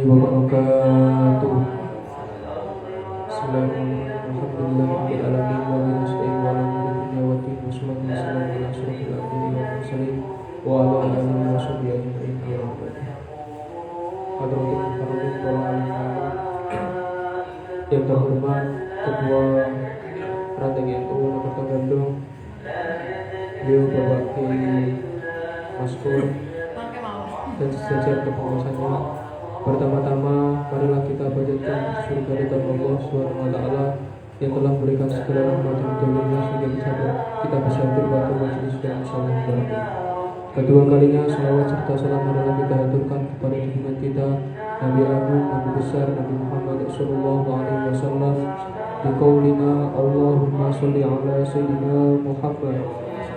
wabarakatuh. Bismillahirrahmanirrahim. Alhamdulillahirabbil alamin wa nasta'inu ala umuri dunya waddin wassalatu wassalamu ala asyrofil anbiya'i wal mursalin wa ala alihi wa sahbihi ajma'in. Hadratul mukarramin para alim yang terhormat Ketua Ranting NU Kota Bandung, beliau Bapak Kiai Maskur dan sejajar kepengurusannya. Pertama-tama marilah kita panjatkan surga ridha Allah Subhanahu wa taala yang telah memberikan segala rahmat dan hidayahnya sehingga kita bisa berbahagia majelis dan saling berbagi. Kedua kalinya salawat serta salam marilah kita haturkan kepada junjungan kita Nabi Agung, Nabi besar Nabi Muhammad sallallahu alaihi wasallam di qaulina Allahumma sholli ala sayyidina Muhammad.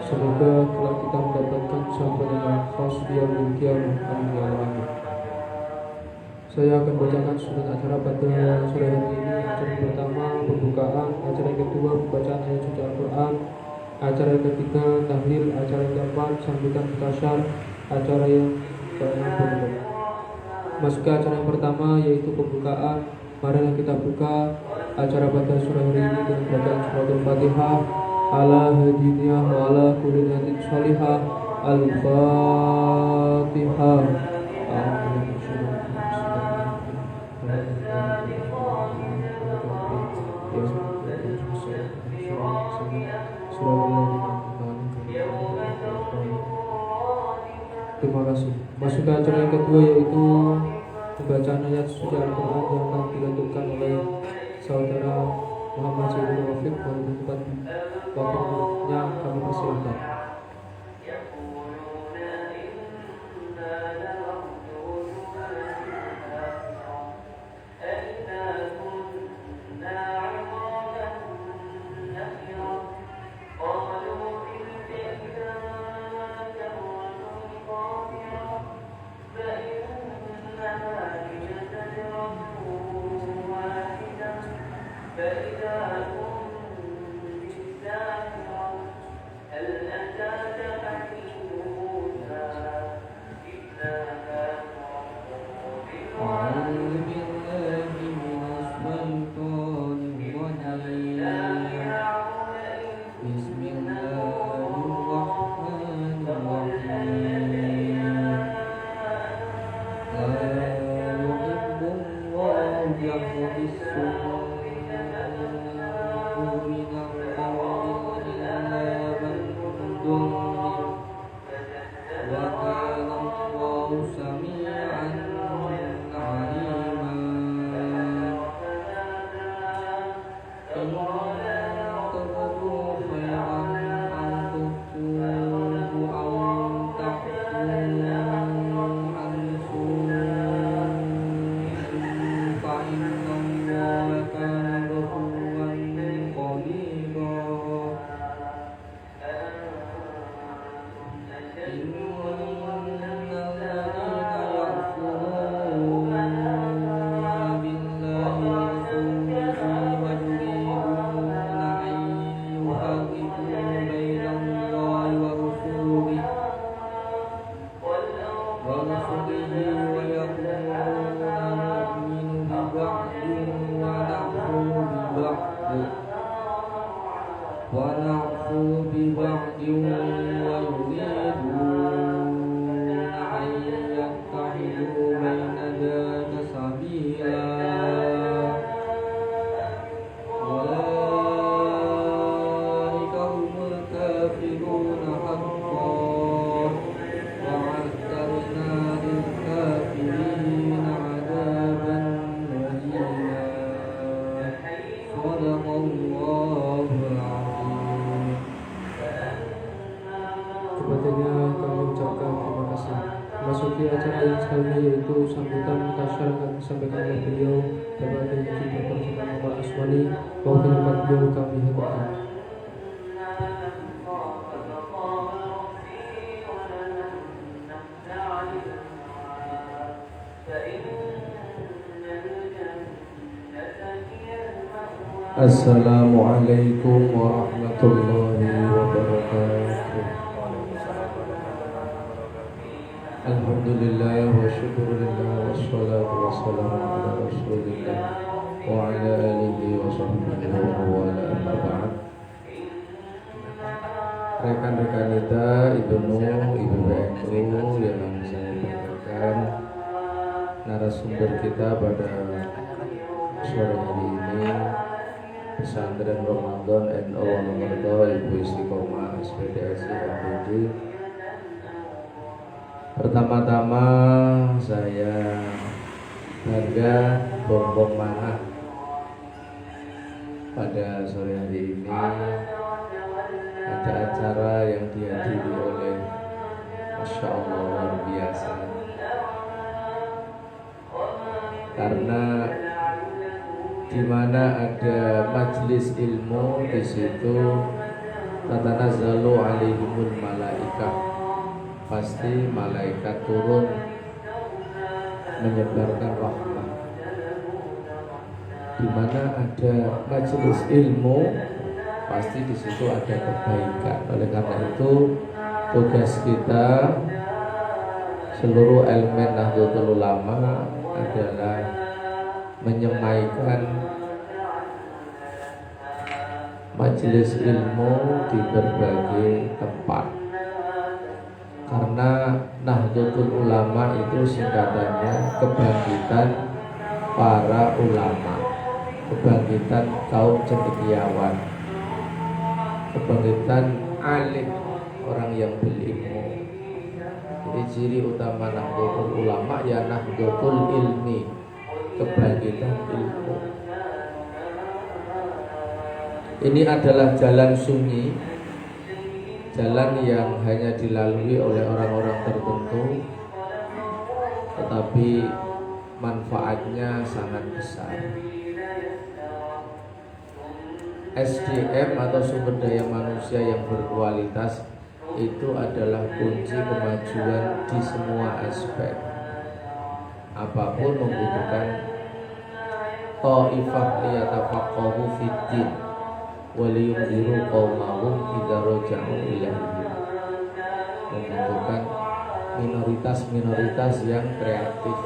Semoga telah kita mendapatkan sambutan khas di yaumil qiyamah. Amin ya rabbal. Saya akan bacakan surat acara pada sore hari ini. Acara pertama pembukaan, acara yang kedua pembacaan ayat suci Al-Quran, acara yang ketiga tahlil, acara yang keempat sambutan mutasyar, acara yang keenam penutup. Masuk ke acara yang pertama yaitu pembukaan. Marilah kita buka acara pada sore hari ini dengan bacaan surat Al-Fatihah. Ala hadiniyah wa ala kulli niyatin sholihah. Al-Fatihah. Terima kasih. Masuk ke acara yang kedua yaitu pembacaan ayat suci Al-Quran yang akan dilanjutkan oleh saudara Muhammad Sayyidul Wafiq. Pada tempat waktunya kami persilahkan. Masuki acara yang selanjutnya yaitu sambutan mutasyar yang disampaikan oleh beliau Bapak Kiai Dr. Sultan Muhammad Aswali. Waktu tempat beliau kami hadirkan. Assalamualaikum warahmatullahi wabarakatuh. Alhamdulillah wa syukurillah wassalatu wassalamu ala rasulillah wa ala alihi wa sahbihi wa ala amma ba'd. Rekan-rekan kita, Ibnu BNU yang saya banggakan, narasumber kita pada sore hari ini Pesantren Ramadan NU Wonokerto Ibu Istiqomah SPDSI MPD. Pertama-tama saya bangga bom manah pada sore hari ini ada acara yang dihadiri oleh Masya Allah luar biasa, karena di mana ada majelis ilmu, di situ tatanazzalu alaihimul malaikah, pasti malaikat turun menyebarkan rahmat. Di mana ada majelis ilmu, pasti di situ ada kebaikan. Oleh karena itu, tugas kita seluruh elemen Nahdlatul Ulama adalah menyemaikan majelis ilmu di berbagai tempat. Karena Nahdlatul Ulama itu singkatannya kebangkitan para ulama, kebangkitan kaum cendekiawan, kebangkitan alim, orang yang berilmu. Jadi ciri utama Nahdlatul Ulama ya Nahdlatul Ilmi, kebangkitan ilmu. Ini adalah jalan sunyi, jalan yang hanya dilalui oleh orang-orang tertentu, tetapi manfaatnya sangat besar. SDM atau sumber daya manusia yang berkualitas itu adalah kunci kemajuan di semua aspek. Apapun membutuhkan ta'ifah liyatafaqahu fiddin wa liyunziru qaumahum idza raja'u ilaihi, membutuhkan minoritas-minoritas yang kreatif.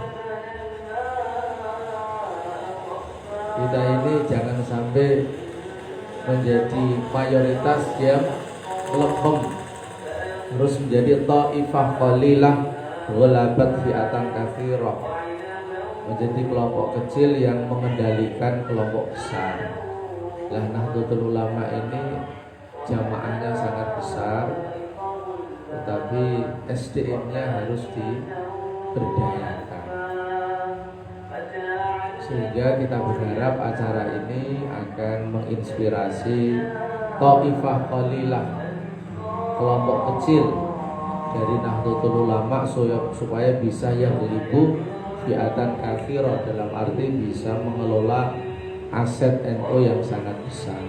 Kita ini jangan sampai menjadi mayoritas yang lempem, harus menjadi ta'ifah qalilah ghalabat fi'atan katsirah, menjadi kelompok kecil yang mengendalikan kelompok besar. Lah Nahdlatul Ulama ini jamaahnya sangat besar, tetapi SDM-nya harus diberdayakan. Sehingga kita berharap acara ini akan menginspirasi ta'ifah qalilah, kelompok kecil dari Nahdlatul Ulama supaya bisa yang ribu fi'atan katsirah, dalam arti bisa mengelola aset NU yang sangat besar.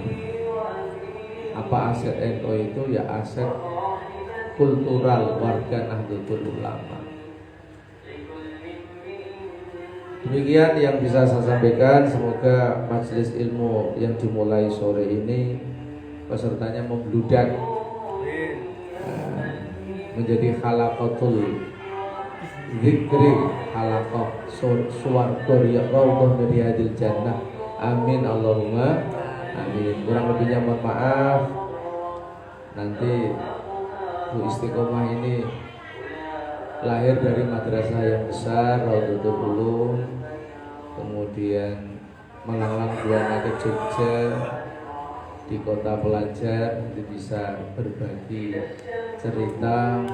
Apa aset NU itu? Ya aset kultural warga Nahdlatul Ulama. Demikian yang bisa saya sampaikan. Semoga majelis ilmu yang dimulai sore ini pesertanya membludak menjadi halaqatul zikri, halaqah suwarga ya raudhah dari hadil jannah. Amin Allahumma amin. Kurang lebihnya mohon maaf. Nanti Bu Istiqomah ini lahir dari madrasah yang besar Raudhatul Ulum, kemudian melanglang buana ke Jogja, di kota pelajar, nanti bisa berbagi cerita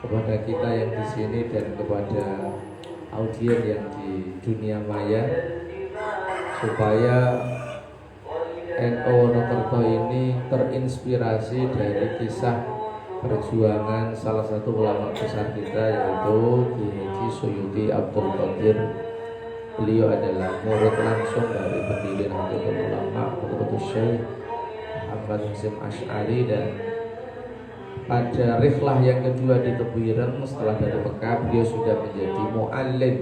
kepada kita yang di sini dan kepada audiens yang di dunia maya, supaya NU Wonokerto ini terinspirasi dari kisah perjuangan salah satu ulama besar kita, yaitu Kiai Haji Suyuti Abdul Qadir. Beliau adalah murid langsung dari pendiri Nahdlatul Ulama Fadhilatul Syekh Muhammad Hasyim Asy'ari, dan pada rihlah yang kedua di Tebuireng setelah dari Mekah, beliau sudah menjadi mu'allim.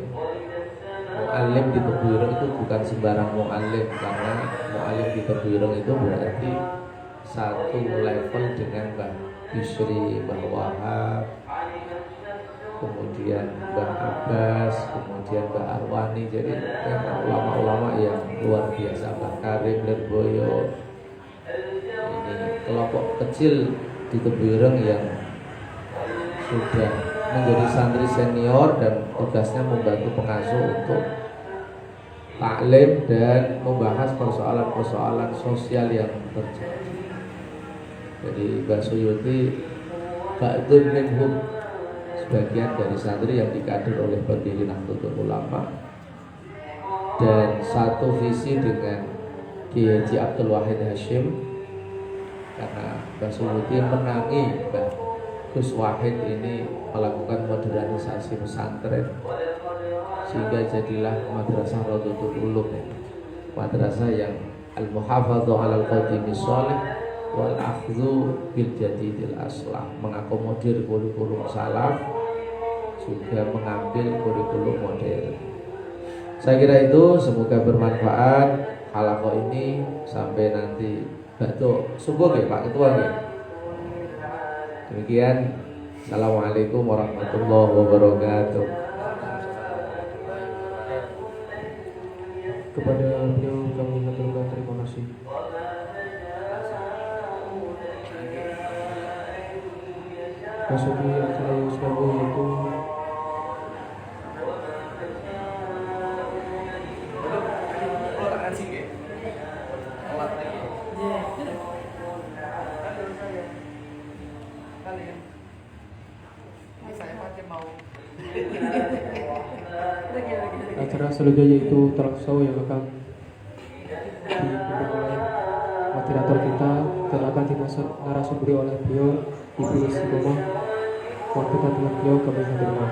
Mu'allim di Tebuireng itu bukan sembarang mu'allim, karena mu'allim di Tebuireng itu berarti satu level dengan Mbah Bisri, Mbah Wahab, kemudian Mbah Abbas, kemudian Mbah Arwani. Jadi memang ulama-ulama yang luar biasa. Mbah Karim Lirboyo, ini kelompok kecil di Tebuireng yang sudah menjadi santri senior dan tugasnya membantu pengasuh untuk taklim dan membahas persoalan-persoalan sosial yang terjadi. Jadi Mbah Suyuti Ba'dun minhum, sebagian dari santri yang dikader oleh pendiri Nahdlatul Ulama, dan satu visi dengan Kiai Haji Abdul Wahid Hashim, karena Mbah Suyuti menangi Mbah Gus Wahid ini melakukan modernisasi pesantren sehingga jadilah Madrasah Raudhatul Ulum, madrasah yang al-muhafadzah 'alal qadimi shalih wal akhdhu bil jadidil aslah, mengakomodir kurikulum salaf juga mengambil kurikulum modern. Saya kira itu, semoga bermanfaat halaqah ini sampai nanti bakto subuh ya Pak Ketua ya. Demikian, assalamualaikum warahmatullahi wabarakatuh. Kepada beliau kami haturkan terima kasih. Masuki acara yang sebagai yaitu acara selanjutnya yaitu talk show yang akan dipimpin oleh moderator kita dan akan dinarasumber oleh beliau Ibu Istiqomah. Waktu dengan beliau kami hadirkan.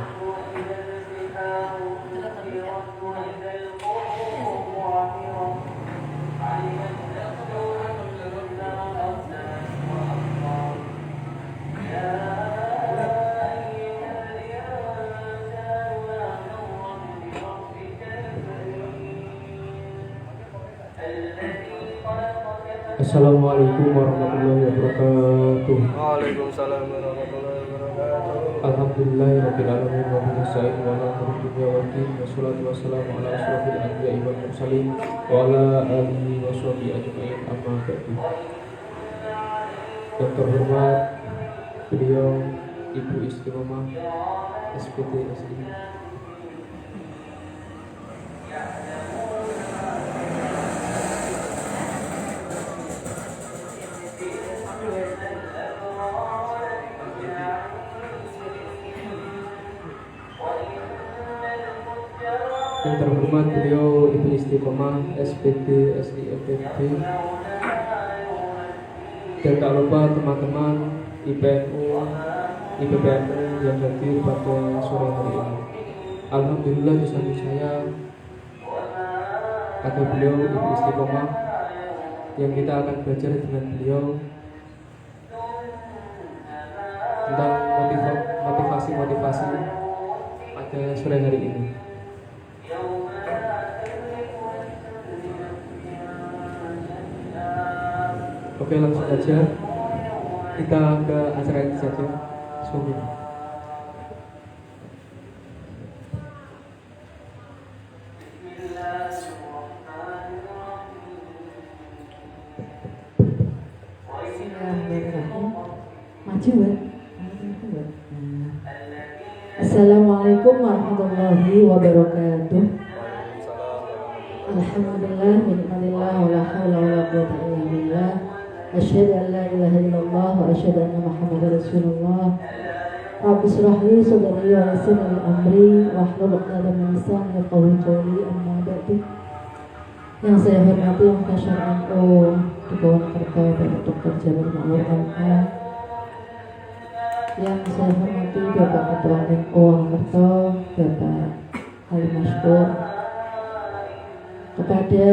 Assalamualaikum warahmatullahi wabarakatuh. Waalaikumsalam warahmatullahi wabarakatuh. Alhamdulillahirabbil alamin wa bihi nasta'in wa ala umuri dunya waddin. Wassalatu wassalamu ala asyrofil anbiya'i wal mursalin wa ala alihi wa sahbihi ajma'in, amma ba'du. Yang terhormat beliau Ibu Istiqomah SPT SI. Yang terhormat beliau Ibu Istiqomah SPT SI FFB, dan tak lupa teman-teman IPNU, IPPNU yang hadir pada sore hari ini. Alhamdulillah di samping saya ada beliau Ibu Istiqomah yang kita akan belajar dengan beliau tentang motivasi pada sore hari ini. Oke, langsung saja kita ke acara ini saja. Bismillah. Assalamualaikum warahmatullahi wabarakatuh. Alhamdulillah, bi'idznillah, wa la haula wa la quwwata illa billah. Asyhadu an la ilaha illallah wa asyhadu anna Muhammadar Rasulullah. Rabbi shrah li sadri wa yassir li amri wahlul 'uqdatam min lisani yafqahu qawli, amma ba'du. Yang saya hormati yang Muhtasyar NU di Purwokerto, Bapak Dr. Jabir Ma'ruf MA. Yang saya hormati Bapak Ketua NU Purwokerto, Bapak Ali Masykur. Kepada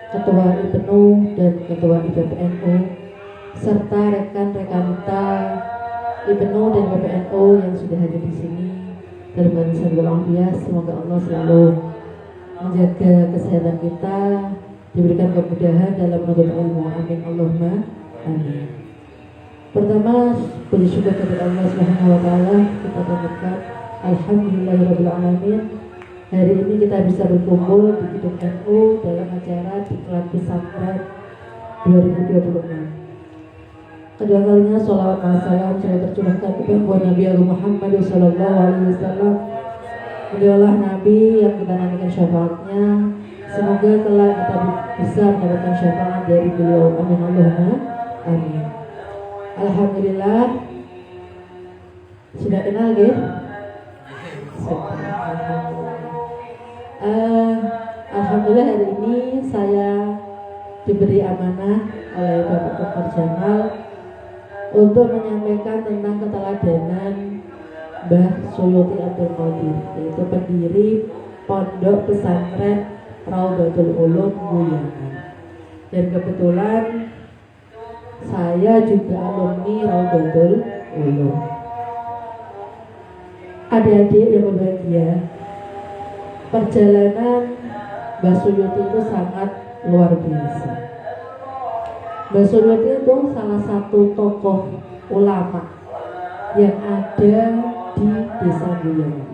Ketua IPNU dan Ketua IPPNU serta rekan-rekan kita IPNU dan IPPNU yang sudah hadir di sini dalam keadaan walafiat, semoga Allah selalu menjaga kesehatan kita, diberikan kemudahan dalam menuntut ilmu. Amin Allahumma amin. Pertama, puji syukur kepada Allah Subhanahu wa taala, kita panjatkan alhamdulillahirabbil alamin. Hari ini kita bisa berkumpul di gedung NU dalam acara Diklat Pesantren 2026. Kedua kalinya sholawat dan salam saya tercurahkan kepada Nabi Muhammad SAW. Beliaulah Nabi yang kita nantikan syafaatnya. Semoga kelak kita bisa mendapatkan syafaat dari beliau. Amin Allahumma amin. Alhamdulillah. Sudah kenal ya? Alhamdulillah hari ini saya diberi amanah oleh Bapak Dr. Jamal untuk menyampaikan tentang keteladanan Mbah Suyuti Abdul Qadir, yaitu pendiri Pondok Pesantren Raudhatul Ulum Guyangan. Dan kebetulan saya juga alumni Raudhatul Ulum. Adik-adik yang berbahagia, perjalanan Mbah Suyuti itu sangat luar biasa. Mbah Suyuti itu salah satu tokoh ulama yang ada di Desa Guyangan,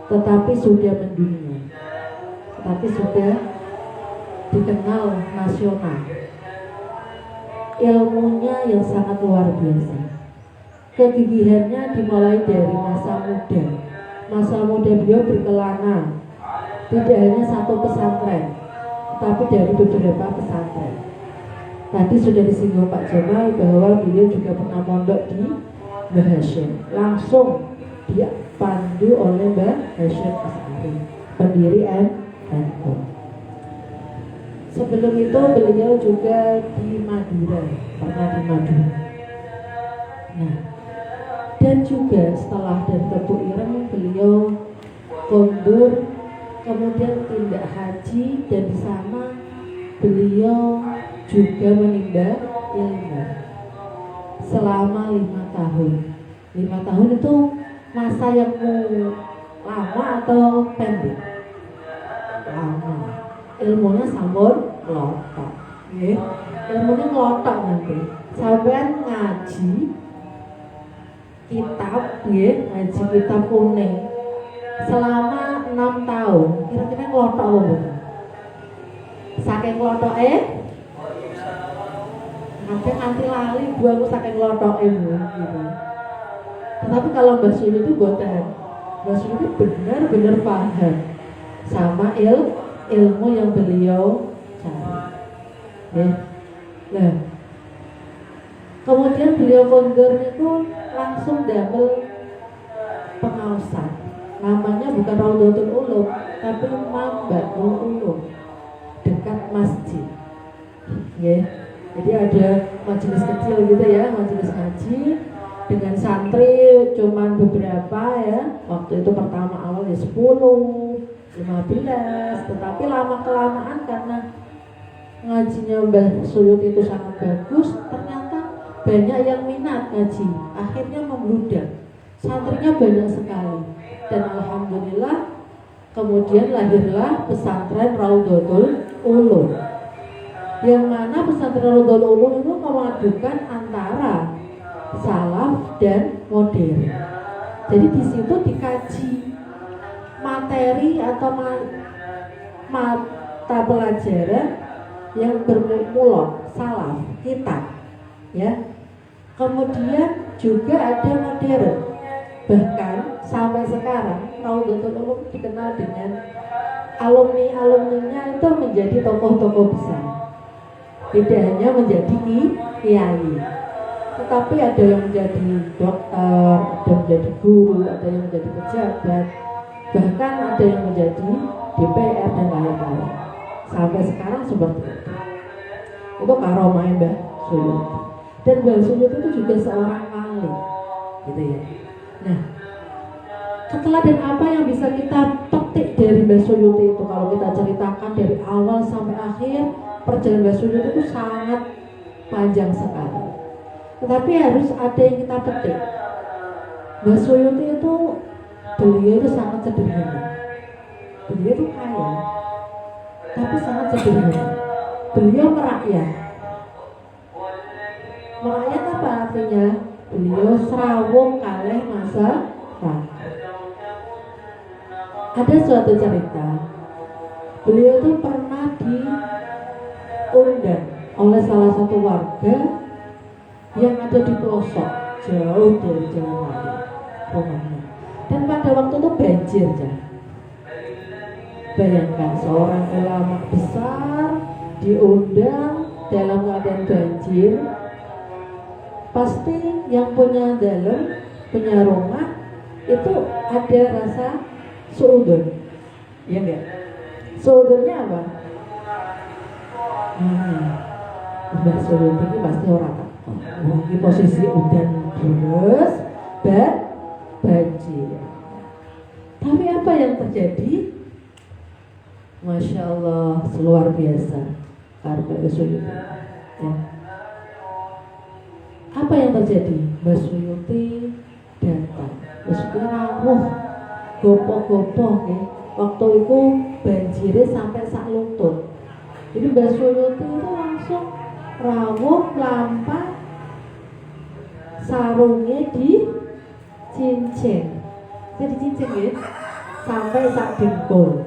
tetapi sudah mendunia, tetapi sudah dikenal nasional. Ilmunya yang sangat luar biasa. Kegigihannya dimulai dari masa muda. Masa muda beliau berkelana, tidak hanya satu pesantren, tapi dari beberapa pesantren. Tadi sudah disinggung Pak Jamal bahwa beliau juga pernah mondok di Mbah Hasyim. Langsung dipandu oleh Mbah Hasyim Asy'ari, pendiri NU. Sebelum itu beliau juga di Madura, pernah di Madura. Nah, dan juga setelah dari Tebu Ireng beliau kondur, kemudian tindak haji, dan di sana beliau juga menimba ilmu selama 5 tahun. 5 tahun itu masa yang lama atau pendek? Lama. Ilmunya sampun ngelotok, ya. Ilmunya ngelotok nanti. Sampean ngaji kitab, ya, ngaji kitab kuning selama 6 tahun. Kira-kira ngelotok apa betul? Saking ngelotoke, nanti lali buangku saking ngelotoke gitu. Tetapi kalau Mbah Suyuti itu buatan, Mbah Suyuti benar-benar paham sama ilmu yang beliau cari. Ya. Nah, kemudian beliau kondur itu langsung damel pengaosan. Namanya bukan Raudhatul Ulum, tapi Mambatul Ulum, dekat masjid. Ya. Jadi ada majelis kecil gitu ya, majelis ngaji dengan santri cuman beberapa ya. Waktu itu pertama awalnya 10, 15, tetapi lama kelamaan karena ngajinya Mbah Suyuti itu sangat bagus, ternyata banyak yang minat ngaji, akhirnya membludak, santrinya banyak sekali, dan alhamdulillah kemudian lahirlah pesantren Raudhatul Ulum, yang mana pesantren Raudhatul Ulum itu memadukan antara salaf dan modern. Jadi di situ dikaji materi atau mata pelajaran yang bermulot salaf kitab, ya. Kemudian juga ada modern. Bahkan sampai sekarang Raudhatul Ulum dikenal dengan alumni-alumninya itu menjadi tokoh-tokoh besar. Tidak hanya menjadi kiai, tetapi ada yang menjadi dokter, ada yang menjadi guru, ada yang menjadi pejabat, bahkan ada yang menjadi DPR dan lain-lain. Sampai sekarang seperti itu. Itu karomah Mbah Suyuti. Dan Mbah Suyuti itu juga seorang alim, gitu ya. Nah, keteladanan apa yang bisa kita petik dari Mbah Suyuti itu? Kalau kita ceritakan dari awal sampai akhir, perjalanan Mbah Suyuti itu sangat panjang sekali. Tetapi harus ada yang kita petik. Mbah Suyuti itu, beliau itu sangat sederhana. Beliau itu kaya, tapi sangat sederhana. Beliau merakyat. Merakyat apa? artinya beliau serawung kalih masa ratu. Ada suatu cerita, beliau itu pernah diundang oleh salah satu warga yang ada di pelosok jauh dari jalan raya rumahnya. Dan pada waktu itu banjir ya. Bayangkan seorang ulama besar diundang dalam keadaan banjir. Pasti yang punya dalam, punya rumah itu ada rasa suudon. Iya enggak? Suudonnya apa? Mbak suudon ini pasti orang tak. Ini posisi udan terus banjir. Tapi apa yang terjadi? Masya Allah, luar biasa. Karena Suyuti ya. Apa yang terjadi? Mbak Suyuti datang. Mbak Suyuti rawuh gopoh-gopoh ya. Waktu itu banjirnya sampai sak lutut. Jadi Mbak Suyuti itu langsung rawuh lampa, sarungnya di cincin. Jadi cincin ya, sampai sak dengkul.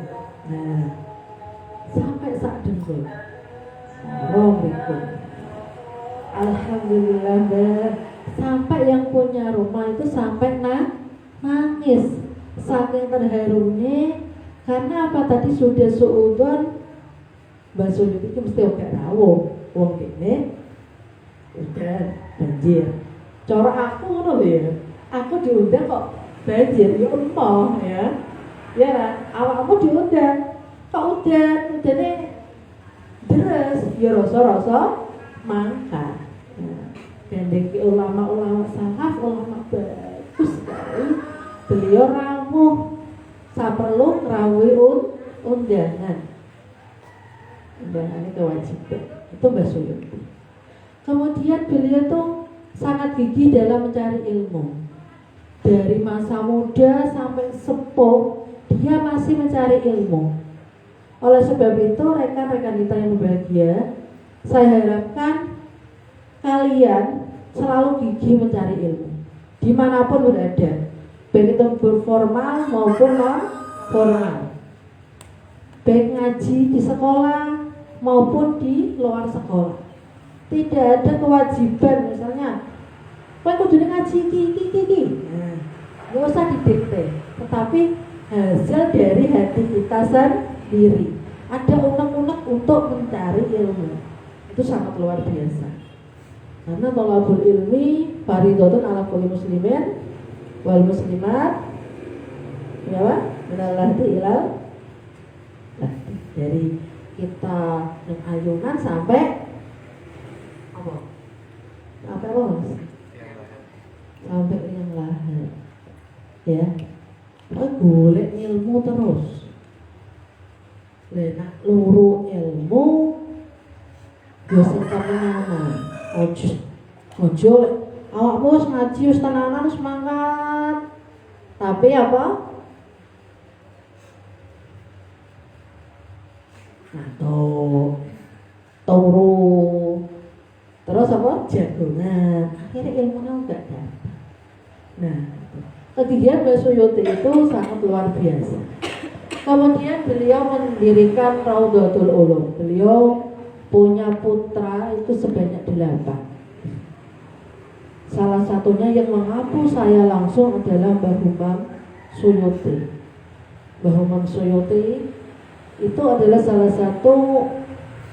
Nah, sampai sak dengkul. Sarung dengkul. Alhamdulillah, sampai yang punya rumah itu sampai nangis saking terharunya. Karena apa, tadi sudah suudon, Mbak Suyuti itu mesti oke rawuh. Wong kene udah banjir. Cara aku ngono ya. Aku diundang kok banjir, ya empoh ya. Ya, awakmu diundang kok udane deres, ya rasa-rasa mangkat. Dan dari ulama-ulama salaf, ulama bagus sekali. Beliau rawuh saperlu ngrawuhi undangan. Undangan itu kewajiban. Itu Mbak Suyuti. Kemudian beliau tuh sangat gigih dalam mencari ilmu. Dari masa muda sampai sepuh, dia masih mencari ilmu. Oleh sebab itu, rekan-rekan kita yang berbahagia, saya harapkan kalian selalu gigih mencari ilmu dimanapun berada, baik itu berformal maupun non formal, baik ngaji di sekolah maupun di luar sekolah. Tidak ada kewajiban misalnya kowe kudu ngaji iki. Nggak usah didikte, tetapi hasil dari hati kita sendiri. Ada unek-unek untuk mencari ilmu. Itu sangat luar biasa. Karena thalabul ilmi fardhatun 'ala kulli muslimin wal muslimat. Ya, Pak? Minallahti ilal. Dari kita yang ayunan sampai apa? Sampai apa, Mas? Sampai yang lahir. Ya. Golek ilmu terus. Nek luru ilmu yo sing tenanan. Ojo awakmu wis ngaji wis tenanan wis mangkat. Tapi apa? Turu. Terus apa? Jagongan. Akhirnya ilmunya enggak dapat. Nah, kegigihan Mbak Suyuti itu sangat luar biasa. Kemudian beliau mendirikan Raudhatul Ulum. Beliau punya putra itu sebanyak 8. Salah satunya yang mengaku saya langsung adalah Mbah Humam Suyuti. Mbah Humam Suyuti itu adalah salah satu,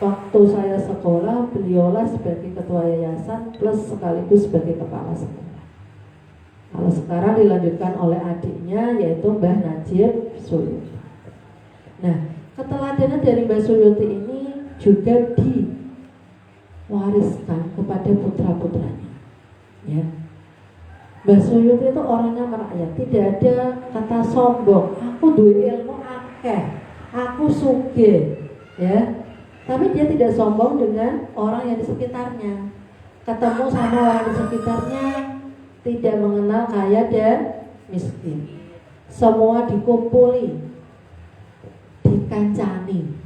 waktu saya sekolah beliaulah sebagai ketua yayasan plus sekaligus sebagai kepala sekolah. Kalau sekarang dilanjutkan oleh adiknya yaitu Mbah Najib Suyuti. Nah, keteladanan dari Mbah Suyuti ini juga diwariskan kepada putra-putranya. Ya. Mbah Suyuti itu orangnya merakyat, tidak ada kata sombong. Aku duwe ilmu akeh, aku sugih, ya. Tapi dia tidak sombong dengan orang yang di sekitarnya. Ketemu sama orang di sekitarnya, tidak mengenal kaya dan miskin. Semua dikumpuli, dikancani.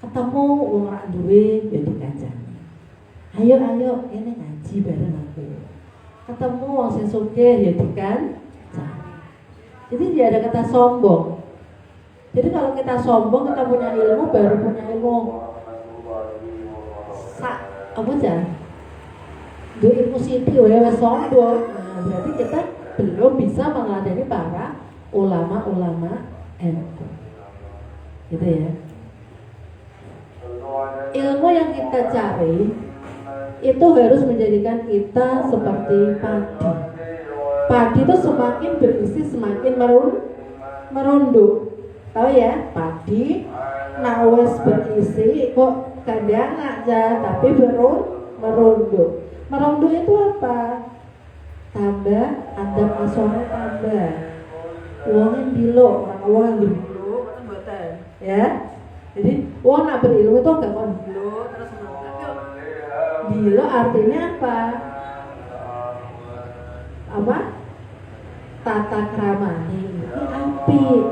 Ketemu wong ora duwe ya dikancani. Ayo ini ngaji bareng aku. ketemu wong sing sugih ya dikancani. Jadi tidak ada kata sombong. Jadi kalau kita sombong, kita punya ilmu, baru punya ilmu apa aja? Dua ilmu siti, wes sombong. Nah, berarti kita belum bisa mengadani para ulama-ulama NU. Gitu ya. Ilmu yang kita cari itu harus menjadikan kita seperti padi. Padi itu semakin berisi semakin merunduk. Tahu ya, padi nawes berisi kok kadang aja tapi merunduk. Merunduk itu apa? Tambah andam asone tambah. Wong dilo, orang dilo, mboten. Ya. Jadi wong nak berilmu itu gak kon dilo terus merunduk. Dilo artinya apa? Apa? Tata kramane iki apik.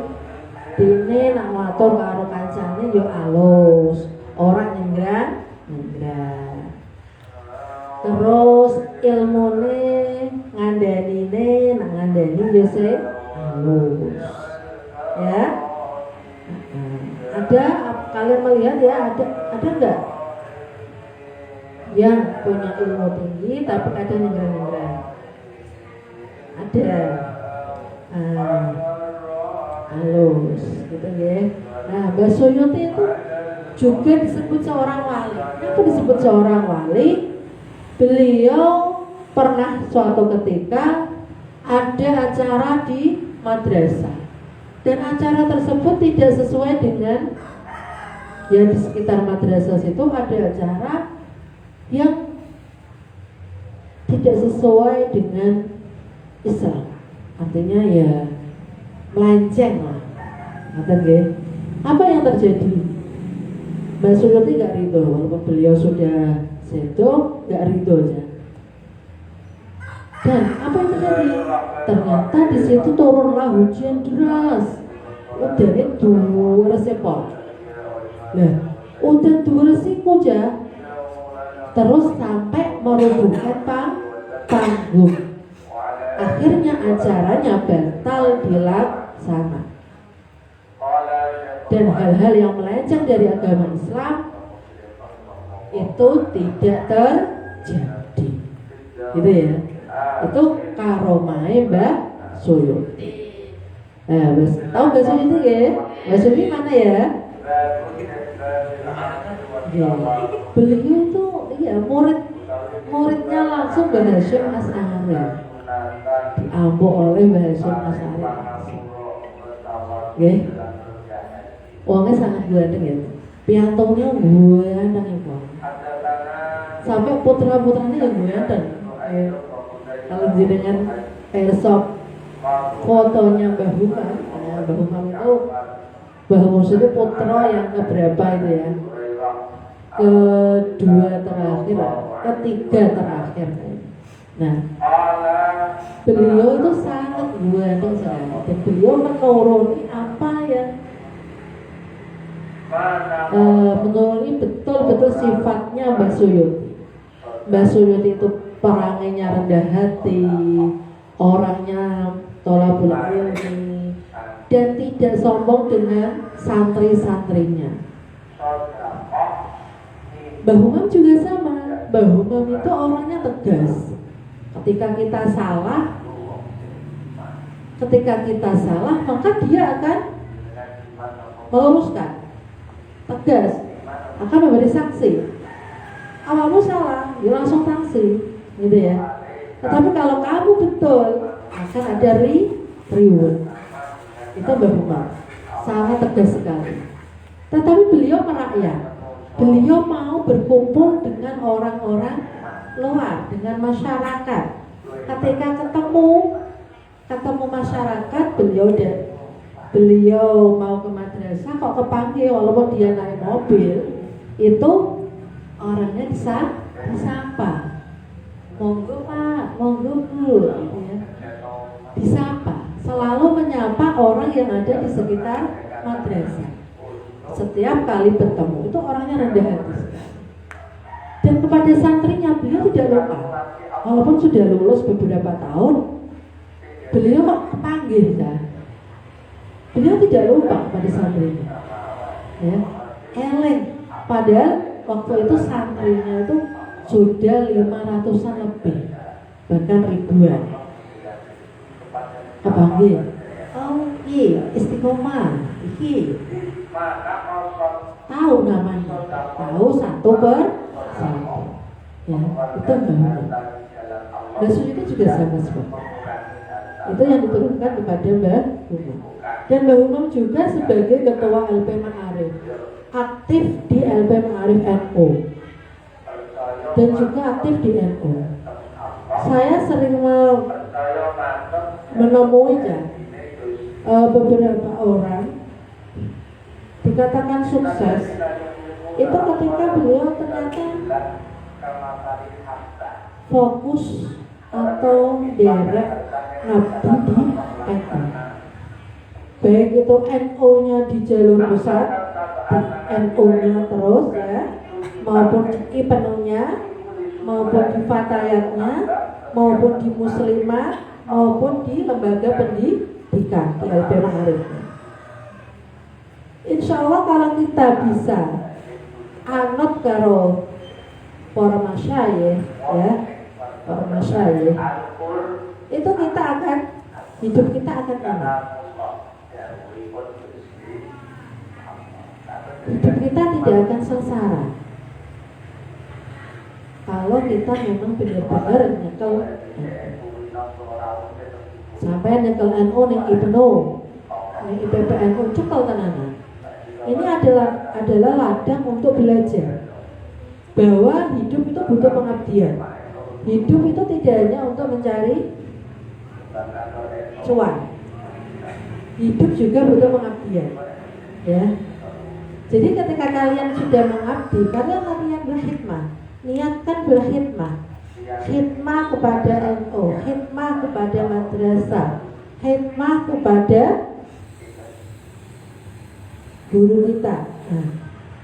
Dene nak matur karo kancane yo alus, ora nyenggrang. Terus ilmune ngandanine nak ngandani yo se alus. Ya. Ada kalian melihat ya, ada enggak yang punya ilmu tinggi tapi kadang nyenggrang-nyenggrang? Ada. Halus gitu ya. Nah, Mbak Suyuti itu juga disebut seorang wali. Kenapa disebut seorang wali? Beliau pernah suatu ketika ada acara di madrasah dan acara tersebut tidak sesuai dengan ya di sekitar madrasah situ ada acara yang tidak sesuai dengan Islam. Artinya ya melenceng lah, apa yang terjadi? Mbak Suyuti gak ridho, walaupun beliau sudah sedo, gak ridho aja. Dan apa yang terjadi? Ternyata di situ turunlah hujan deras, udah itu resepon. Nah, udah resiko aja, terus sampai merubuhkan panggung. Akhirnya acaranya batal dilaksanakan. Dan hal-hal yang melenceng dari agama Islam itu tidak terjadi. Gitu ya. Itu karomai Mbak Suyuti. Nah, tahu Mbak Suyuti ya? Mbak Suyuti mana ya? Ya. Beliau itu ya muridnya langsung Mbak Hasyim Asy'ari. Diambok oleh Mbah Hasyim Asy'ari. Nggih. Wongnya sangat ganteng ya. Piantungnya ganteng ya, Bang. Sampai putra-putranya yang ganteng. Kalau jenengan persop fotonya Mbah Humam, Mbah Humam itu Mbah Humam itu putra yang keberapa itu ya? Kedua terakhir, ketiga terakhir. Nah, beliau itu sangat ganteng sekali dan beliau menuruni apa yang menuruni betul-betul sifatnya Mbak Suyuti. Mbak Suyuti itu perangannya rendah hati, orangnya tholabul ilmi dan tidak sombong dengan santri-santrinya. Mbah Humam juga sama. Mbah Humam itu orangnya tegas. Ketika kita salah, maka dia akan meluruskan, tegas, akan memberi saksi. Awakmu salah, ya langsung sanksi, gitu ya. Tetapi kalau kamu betul, akan ada reward. Itu Mbah Humam, sangat tegas sekali. Tetapi beliau merakyat, beliau mau berkumpul dengan orang-orang luar, dengan masyarakat. Ketika ketemu masyarakat, beliau mau ke madrasah kok kepanggil, walaupun dia naik mobil, itu orangnya disapa. Monggo Pak, monggo Bu, gitu ya. Disapa, selalu menyapa orang yang ada di sekitar madrasah. Setiap kali bertemu itu orangnya rendah hati sekali. Dan kepada santrinya beliau tidak lupa. walaupun sudah lulus beberapa tahun, beliau kok kepanggih ya. Beliau tidak lupa pada santrinya, ya, eleng. Padahal waktu itu santrinya itu sudah 500-an lebih, bahkan ribuan. Kepanggih, oh iya istiqomah, iki tahu namanya, tahu satu per satu, ya itu Mbah. Rasul itu juga sama seperti itu yang diturunkan kepada Mbah Umum. Dan Mbah Umum juga sebagai ketua LP Ma'arif, aktif di LP Ma'arif NU dan juga aktif di NU. Saya sering menemui beberapa orang dikatakan sukses itu ketika beliau ternyata fokus atau derek ngabdi di NU, baik itu NU-nya di jalur pusat, di NU-nya terus ya, maupun di IPNU-nya, maupun di Fatayatnya, maupun di Muslimah, maupun di lembaga pendidikan di LP Ma'arif. Insya Allah kalau kita bisa anut karo para masyayikh ya, para masyayikh, itu kita akan, hidup kita akan enak. Hidup kita tidak akan sengsara kalau kita memang benar-benar nyekel sampai nyekel NU ning IPNU, ning IPPNU cekel tenanan. Ini adalah ladang untuk belajar bahwa hidup itu butuh pengabdian. Hidup itu tidak hanya untuk mencari cuan. Hidup juga butuh pengabdian, ya. Jadi ketika kalian sudah mengabdi, kalian berkhidmah, niatkan berkhidmah, khidmah kepada NU, khidmah kepada madrasah, khidmah kepada guru kita. Nah,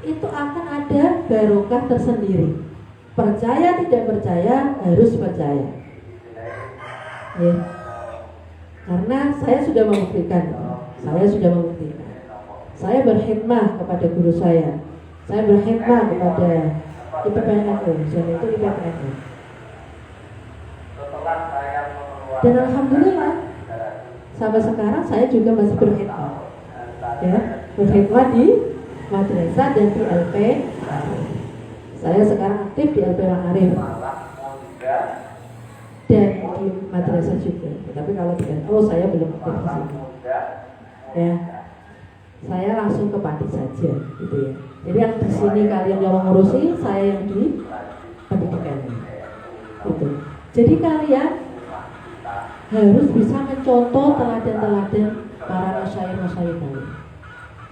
itu akan ada barokah tersendiri. Percaya tidak percaya, harus percaya. Ya. Karena saya sudah membuktikan. Saya berkhidmah kepada guru saya berkhidmah kepada IPPNU, dan itu IPPNU. Dan alhamdulillah sampai sekarang saya juga masih berkhidmah, ya, berkhidmah di madrasah dan di LP. Saya sekarang aktif di LP Ma'arif dan di madrasah juga. Tapi kalau di NU saya belum aktif di sini. Ya, saya langsung ke Pati saja, gitu ya. Jadi yang di sini kalian yang mengurusi, saya yang di pendidikan. Gitu. Jadi kalian harus bisa mencontoh teladan-teladan para masyayikh kalian.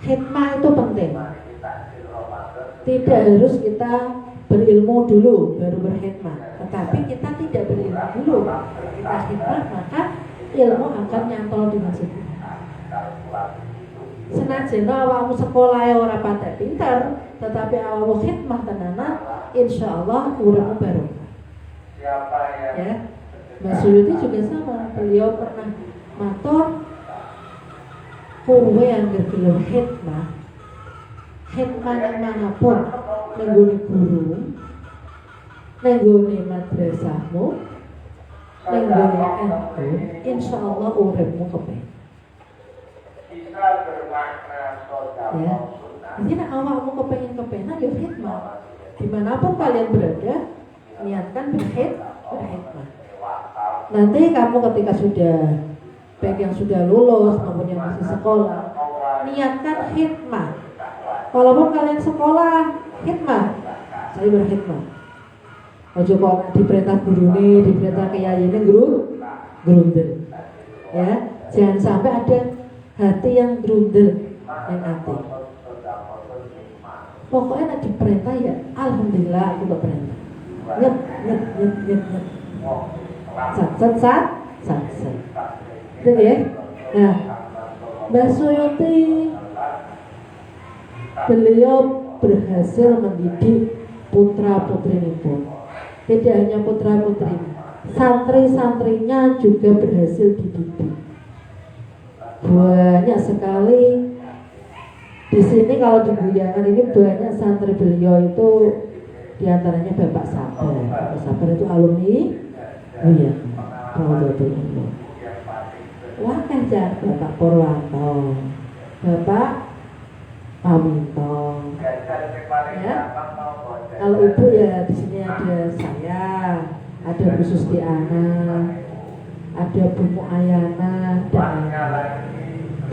Khidmah itu penting. Tidak harus kita berilmu dulu baru berkhidmah, tetapi kita tidak berilmu dulu, kita khidmah, maka ilmu akan nyantol dengan sendiri. Senajan awakmu sekolah ora patek pinter, tetapi awakmu khidmah tenanan, insyaallah uripmu barokah. Ya, Mas Suyuti juga sama. Beliau pernah matur, kowe yang gelem khidmah yang manapun, nenggone guru, nenggone madrasahmu, nenggone NU, insyaallah uripmu kepen. Ya, jadi nak awakmu kepengen ya khidmah. Dimanapun kalian berada, niatkan berkhidmah. Nanti kamu ketika sudah, baik yang sudah lulus maupun yang masih sekolah, niatkan khidmah. Walaupun kalian sekolah, khidmah, saya berkhidmah. Ojo kok diperintah guru ini, diperintah kiai ini grundel. Ya, jangan sampai ada hati yang grundel, yang hati. Pokoknya nak diperintah ya, alhamdulillah aku berperintah. Nyet. Sat. Itu ya. Nah, Mbak Suyuti, beliau berhasil mendidik putra-putri pun. Tidak hanya putra-putri, santri-santrinya juga berhasil dididik. Banyak sekali di sini kalau di Guyangan ini banyak santri beliau itu diantaranya Bapak Sabar. Bapak Sabar itu alumni Guyangan. Alhamdulillah. Wah kajar Bapak Purwanto, Bapak Pamintong. Ya. Kalau ibu ya di sini ada saya, ada Bu Sustiana, ada Bu Muayana, dan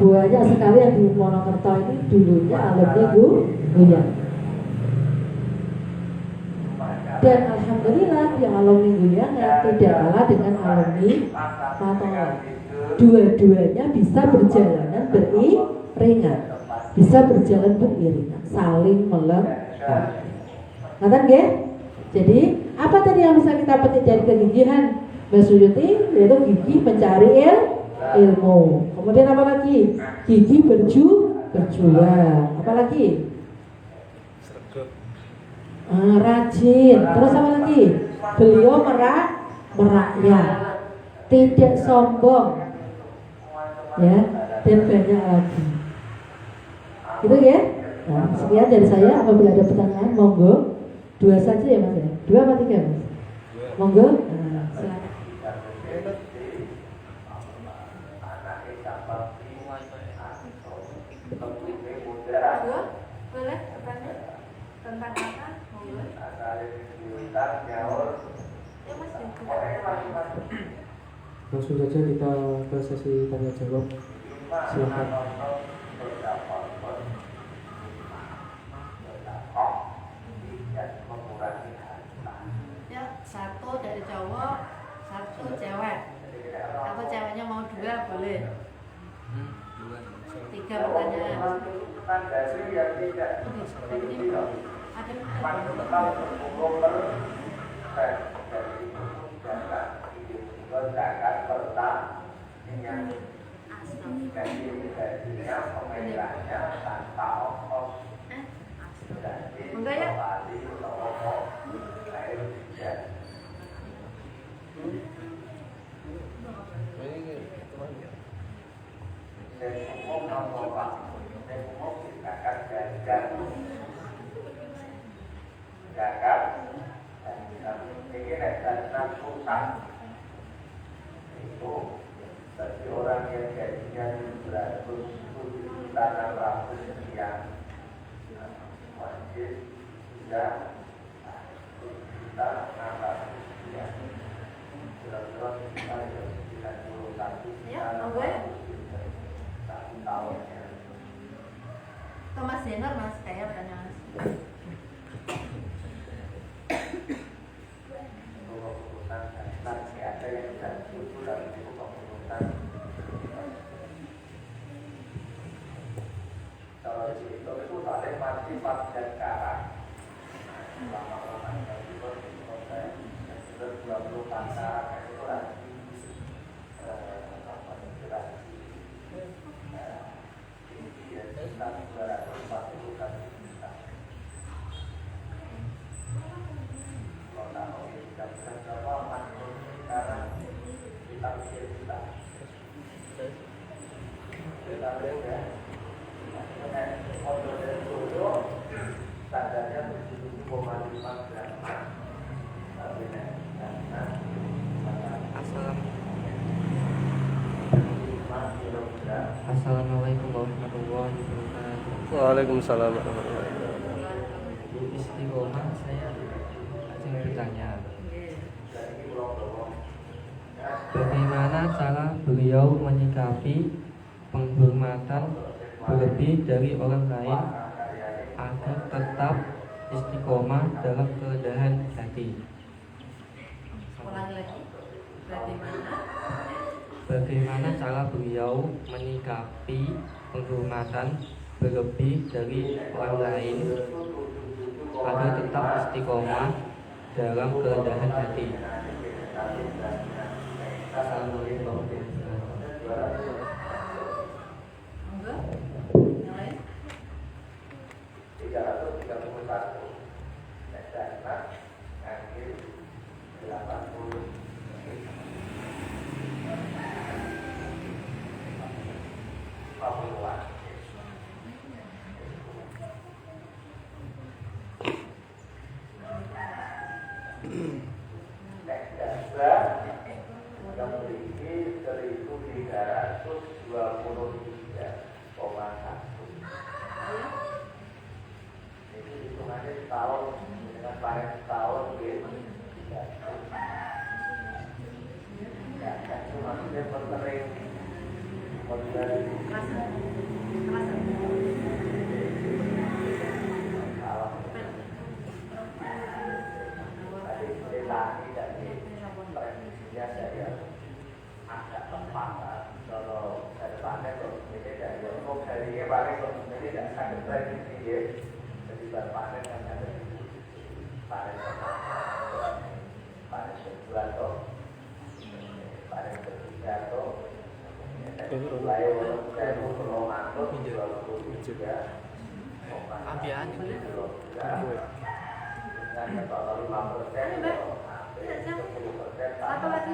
banyak sekali yang di Monokerto ini dulunya alumni Guyangan. Dan alhamdulillah yang alumni Guyangan tidak kalah dengan alumni Matola. Dua-duanya bisa berjalanan beriringan, bisa berjalan beriringan, saling melengkapi. Ngerti nggih? Jadi apa tadi yang bisa kita petik dari kegigihan Mbak Suyuti? Yaitu gigih mencari ilmu. Kemudian apa lagi? Gigih berjuang. Apa lagi? Rajin. Terus apa lagi? Beliau merakyat, tidak sombong, ya, dan banyak lagi. Gitu ya? Nah, sekian dari saya. Apabila ada pertanyaan, monggo. 2 saja ya Mas ya? 2 apa 3 Mas? Monggo. Nah, silakan. Monggo, boleh bertanya tentang apa? Monggo. Ya Mas. Langsung saja kita ke sesi tanya jawab. Silakan. Ya, 1 dari cowok, 1 cewek. Atau ceweknya mau 2 boleh. 3 pertanyaan. Enggak ya? Bagi orang yang gajinya 700 sekian wajib sudah 7.600 sekian kira-kira kita 91 Ya, monggo ya. 1 tahun ya. Thomas Jenner Mas, kayak pertanyaan Mas. Keputusan dasar ada yang tidak setuju dalam keputusan. Kalau itu saling sifat dan karak. Lama-lama itu proses sudah 20 pasar itu lagi kita 240 kali kita. Kalau kita bisa jawab masuk sekarang kita pikir kita lihat ya. Order dari dulu standarnya 77,5 gram. Tapi Assalamualaikum warahmatullahi wabarakatuh. Waalaikumsalam warahmatullahi wabarakatuh. Istiqomah saya ingin bertanya. Bagaimana cara beliau menyikapi penghormatan berlebih dari orang lain agar tetap istiqomah dalam kerendahan hati? Ulangi lagi. Bagaimana cara beliau menyikapi penghormatan berlebih dari orang lain agar tetap istiqomah dalam kerendahan hati? Assalamualaikum warahmatullahi wabarakatuh. Monggo. Yang lain? 331 dan akhir 80 Nek jasa yang memiliki 1.323,1. Itu hitungannya setahun dengan panen setahun gitu. Ya, itu maksudnya berkering. Apa lagi?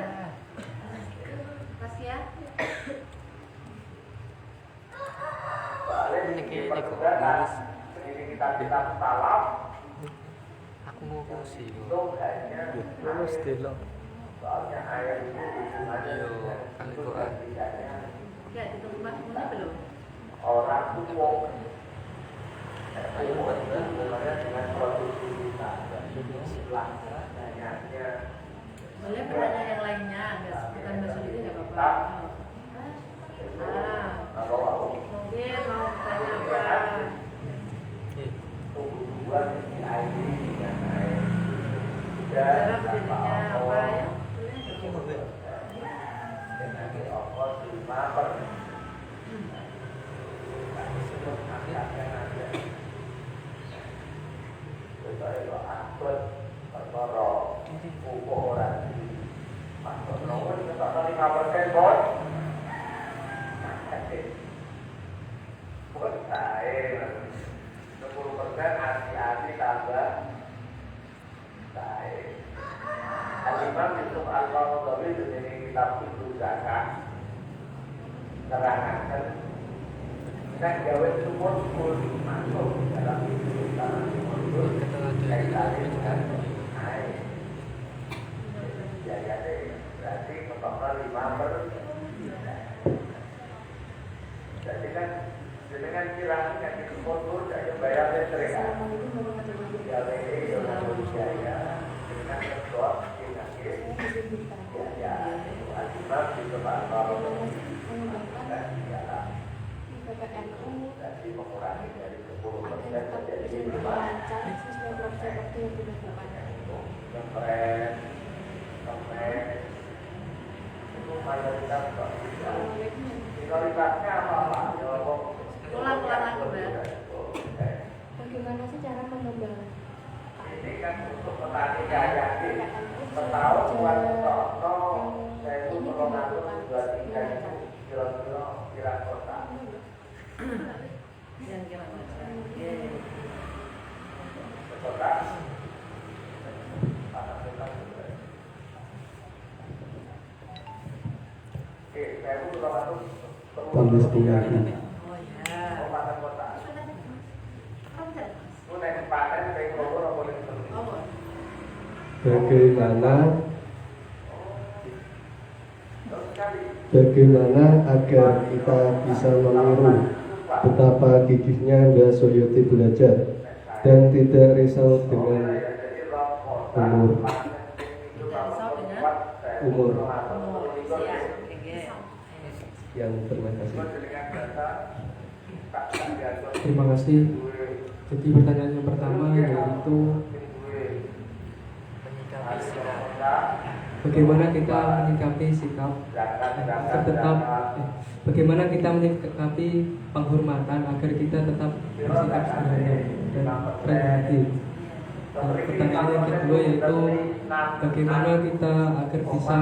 Kasih ya. Kita salam. Aku ngomong sih. Itu hanya Terus delo. soalnya air itu hubungannya Yo, dengan Al-Quran. Ya, ditunggu Mas Muni belum? orang tua. Hubungannya dengan produktivitas. Banyaknya Boleh bertanya yang lainnya, bukan Mbak Suli nggak apa-apa. Mungkin mau bertanya apa? hubungan ini air dengan air. Cara berdirinya apa ya? Dengan ongkos 5%. hati-hati tambah baik. Al-Imam Yusuf Al-Qaradawi dari kitab Fiqh Zakat terangkan nek gawe sumur masuk dalam sumur kaitannya dengan air. Ya berarti ketoknya 5%. Jadi kan dengan kiraan yang disebut saya bayar listrik kan. Ya ini biaya dengan kedua ya akibat itu Pak kalau jadi mengurangi dari 10% menjadi 5%. Keren itu mayoritas kok. Minoritasnya apa Pak? Ulang lagi Mbak. Bagaimana sih cara mengembangkan? Ini kan untuk petani kaya setahun buat contoh saya itu mengatur 23 kira kota. Yang kira-kira. Kota. Oke, saya itu mengatur Tambah setengah. Oh ya. Kabupaten kota. Kamu cari Mas. Itu naik panen saya ngomong apa boleh Oh. Bagaimana agar kita bisa meniru betapa gigihnya Mbak Soyoti belajar dan tidak risau dengan umur. Umur. Yang terima kasih. Terima kasih. Jadi pertanyaan yang pertama yaitu bagaimana kita menyikapi sikap tetap bagaimana kita menyikapi penghormatan agar kita tetap bersikap sederhana dan rendah hati. Pertanyaan yang kedua yaitu bagaimana kita agar bisa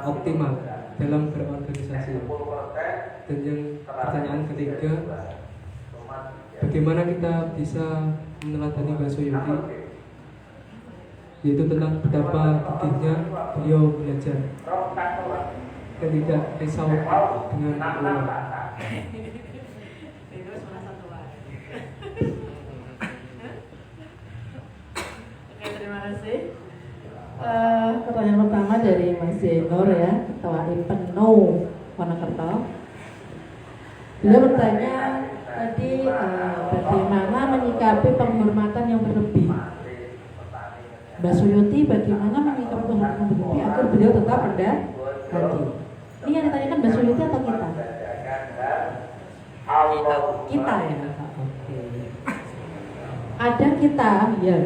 optimal dalam berorganisasi. Dan yang pertanyaan ketiga, bagaimana kita bisa meneladani Mbak Soyoti, yaitu tentang betapa gigihnya beliau belajar dan tidak risau dengan uang. Itu salah satu Oke, terima kasih. Pertanyaan pertama dari Mas Zenor ya, Ketua IPENO Wonokerto. Beliau bertanya tadi bagaimana menyikapi penghormatan yang berlebih. Mbak Suyuti bagaimana menyikapi penghormatan yang berlebih agar beliau tetap rendah hati. Ini yang ditanyakan Mbak Suyuti atau kita? Kita ya. Oke. Ada kita ya.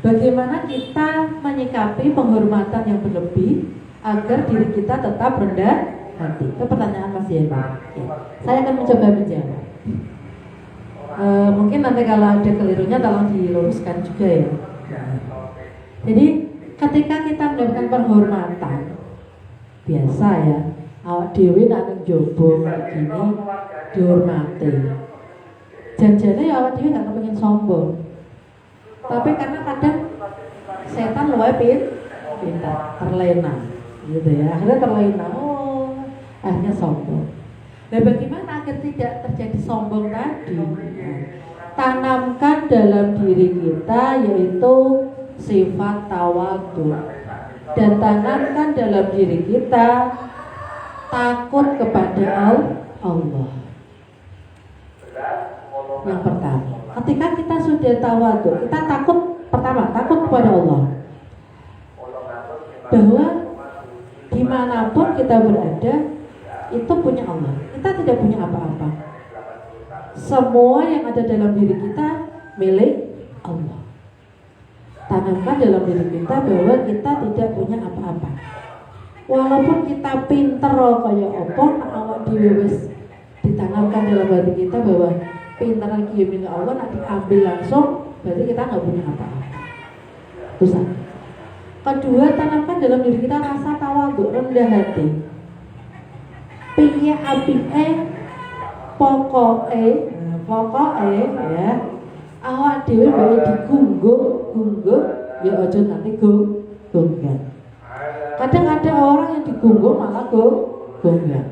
Bagaimana kita menyikapi penghormatan yang berlebih agar diri kita tetap rendah hati? Itu pertanyaan Mas Yema. Ya. Saya akan mencoba menjawab. Mungkin nanti kalau ada kelirunya tolong diluruskan juga ya. Jadi ketika kita mendapatkan penghormatan biasa ya, awak dewi nak njobo gini dihormati. Janjane ya awak dewi nggak kepengin sombong. Tapi karena kadang setan luwih pintar, terlena, gitu ya. Akhirnya terlena, akhirnya sombong. Nah, bagaimana agar tidak terjadi sombong tadi? Tanamkan dalam diri kita yaitu sifat tawadhu, dan tanamkan dalam diri kita takut kepada Allah. Yang pertama, ketika kita sudah tawadhu, kita takut, pertama takut kepada Allah, bahwa dimanapun kita berada itu punya Allah, kita tidak punya apa-apa. Semua yang ada dalam diri kita milik Allah. Tanamkan dalam diri kita bahwa kita tidak punya apa-apa. Walaupun kita pinter kaya apa, awak dhewe wis ditanamkan dalam hati kita bahwa pinter lagi milik Allah, nanti diambil langsung, berarti kita nggak punya apa-apa. Terus kedua, tanamkan dalam diri kita rasa tawadhu, rendah hati. Piye apike pokoke ya awak dhewe bae digunggung ya aja nanti gonggan. Kadang ada orang yang digunggung malah gonggan.